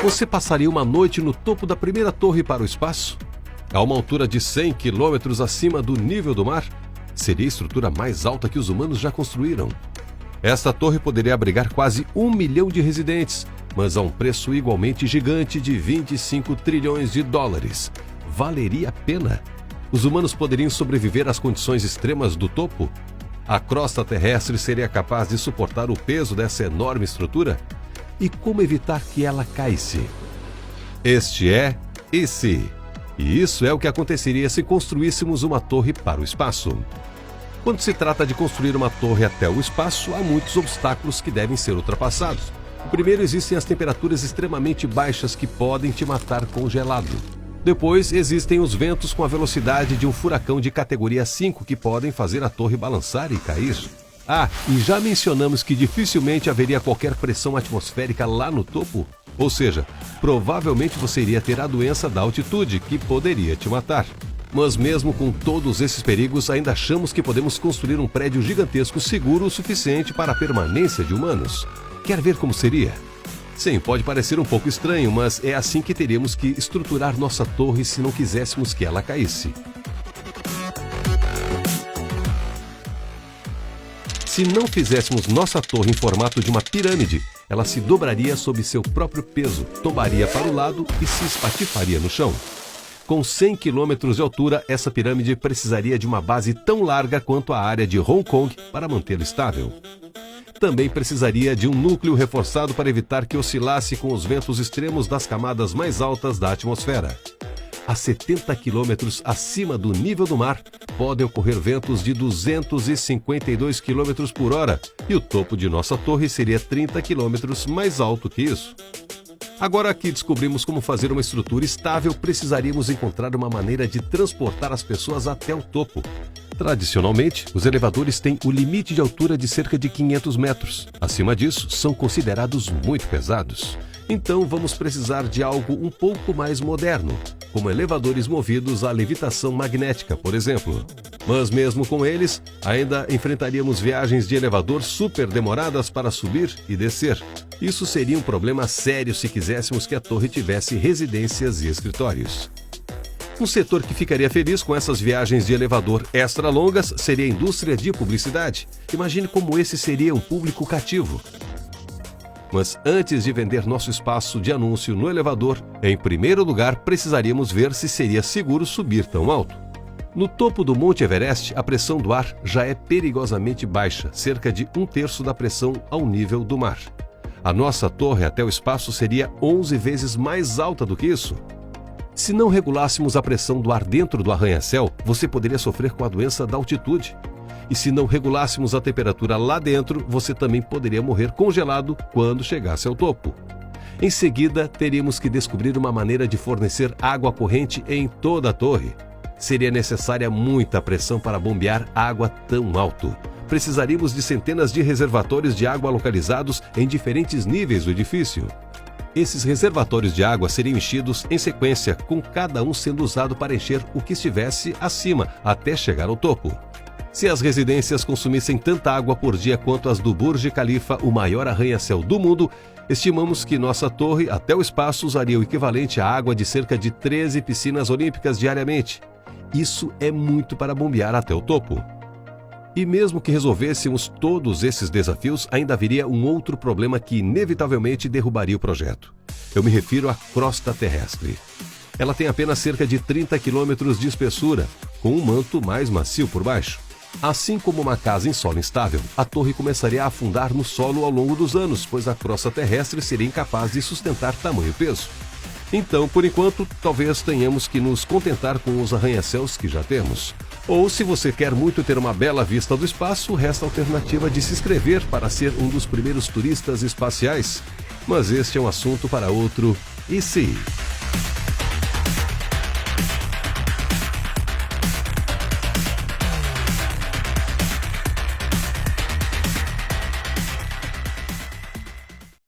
Você passaria uma noite no topo da primeira torre para o espaço? A uma altura de 100 quilômetros acima do nível do mar? Seria a estrutura mais alta que os humanos já construíram. Esta torre poderia abrigar quase 1 milhão de residentes, mas a um preço igualmente gigante de 25 trilhões de dólares. Valeria a pena? Os humanos poderiam sobreviver às condições extremas do topo? A crosta terrestre seria capaz de suportar o peso dessa enorme estrutura? E como evitar que ela caísse? Este é E Se. E isso é o que aconteceria se construíssemos uma torre para o espaço. Quando se trata de construir uma torre até o espaço, há muitos obstáculos que devem ser ultrapassados. Primeiro, existem as temperaturas extremamente baixas que podem te matar congelado. Depois, existem os ventos com a velocidade de um furacão de categoria 5 que podem fazer a torre balançar e cair. E já mencionamos que dificilmente haveria qualquer pressão atmosférica lá no topo. Ou seja, provavelmente você iria ter a doença da altitude, que poderia te matar. Mas mesmo com todos esses perigos, ainda achamos que podemos construir um prédio gigantesco seguro o suficiente para a permanência de humanos. Quer ver como seria? Sim, pode parecer um pouco estranho, mas é assim que teríamos que estruturar nossa torre se não quiséssemos que ela caísse. Se não fizéssemos nossa torre em formato de uma pirâmide, ela se dobraria sob seu próprio peso, tombaria para o lado e se espatifaria no chão. Com 100 quilômetros de altura, essa pirâmide precisaria de uma base tão larga quanto a área de Hong Kong para mantê-la estável. Também precisaria de um núcleo reforçado para evitar que oscilasse com os ventos extremos das camadas mais altas da atmosfera. A 70 quilômetros acima do nível do mar, podem ocorrer ventos de 252 km por hora e o topo de nossa torre seria 30 quilômetros mais alto que isso. Agora que descobrimos como fazer uma estrutura estável, precisaríamos encontrar uma maneira de transportar as pessoas até o topo. Tradicionalmente, os elevadores têm o limite de altura de cerca de 500 metros. Acima disso, são considerados muito pesados. Então, vamos precisar de algo um pouco mais moderno, como elevadores movidos à levitação magnética, por exemplo. Mas mesmo com eles, ainda enfrentaríamos viagens de elevador super demoradas para subir e descer. Isso seria um problema sério se quiséssemos que a torre tivesse residências e escritórios. Um setor que ficaria feliz com essas viagens de elevador extra longas seria a indústria de publicidade. Imagine como esse seria um público cativo. Mas antes de vender nosso espaço de anúncio no elevador, em primeiro lugar precisaríamos ver se seria seguro subir tão alto. No topo do Monte Everest, a pressão do ar já é perigosamente baixa, cerca de 1/3 da pressão ao nível do mar. A nossa torre até o espaço seria 11 vezes mais alta do que isso. Se não regulássemos a pressão do ar dentro do arranha-céu, você poderia sofrer com a doença da altitude. E se não regulássemos a temperatura lá dentro, você também poderia morrer congelado quando chegasse ao topo. Em seguida, teríamos que descobrir uma maneira de fornecer água corrente em toda a torre. Seria necessária muita pressão para bombear água tão alto. Precisaríamos de centenas de reservatórios de água localizados em diferentes níveis do edifício. Esses reservatórios de água seriam enchidos em sequência, com cada um sendo usado para encher o que estivesse acima, até chegar ao topo. Se as residências consumissem tanta água por dia quanto as do Burj Khalifa, o maior arranha-céu do mundo, estimamos que nossa torre até o espaço usaria o equivalente à água de cerca de 13 piscinas olímpicas diariamente. Isso é muito para bombear até o topo. E mesmo que resolvêssemos todos esses desafios, ainda haveria um outro problema que inevitavelmente derrubaria o projeto. Eu me refiro à crosta terrestre. Ela tem apenas cerca de 30 quilômetros de espessura, com um manto mais macio por baixo. Assim como uma casa em solo instável, a torre começaria a afundar no solo ao longo dos anos, pois a crosta terrestre seria incapaz de sustentar tamanho peso. Então, por enquanto, talvez tenhamos que nos contentar com os arranha-céus que já temos. Ou, se você quer muito ter uma bela vista do espaço, resta a alternativa de se inscrever para ser um dos primeiros turistas espaciais. Mas este é um assunto para outro E Se.